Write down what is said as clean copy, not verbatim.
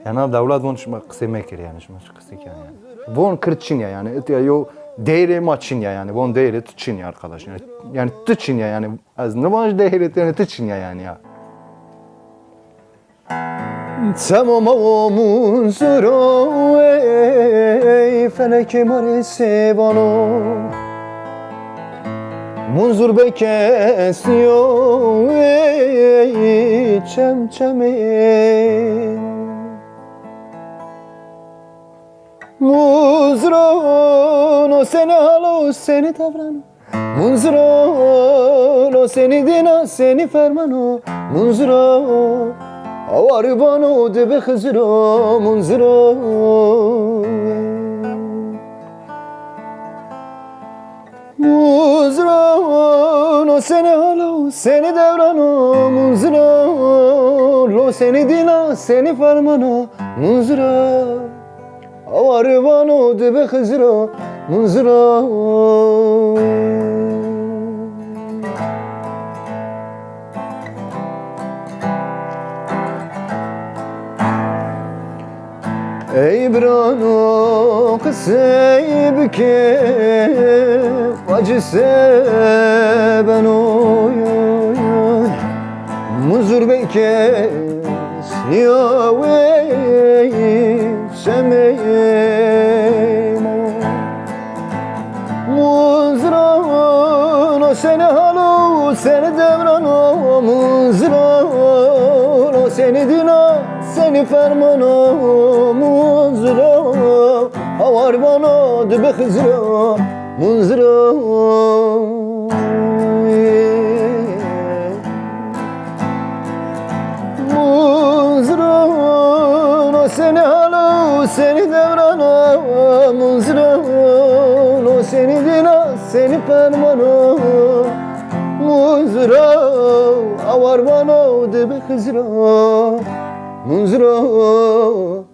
Yani devlet bunu şuma kısime kir yani şuma kısik yani. Bunu kır Çin yani. Yo değeri ma Çin yani. Bunu değeri Çin ya arkadaş. Yani Çin yani. Az ne var değeri yani Çin yani ya. Tamam omun zoro ey felek mare sevano Munzur bekesiyor ey çemçeme Muzron o seni halo seni tavrano Munzron o seni dina seni fermano Munzron Avar bana de be khızro munzro Muzro no seni halo seni devrano munzro Lo seni dina seni fermano munzro Avar bana de be khızro munzro Ey brano kısey büke acı ben oy Muzur beke siyavey semeyim Muzrano seni halo seni devrano Muzrano seni dina seni fermano Munzro Avar bana de be khızro Munzro Munzro No seni halo seni devrano Munzro No seni dina seni fermano Munzro Avar bana de be khızro Munzro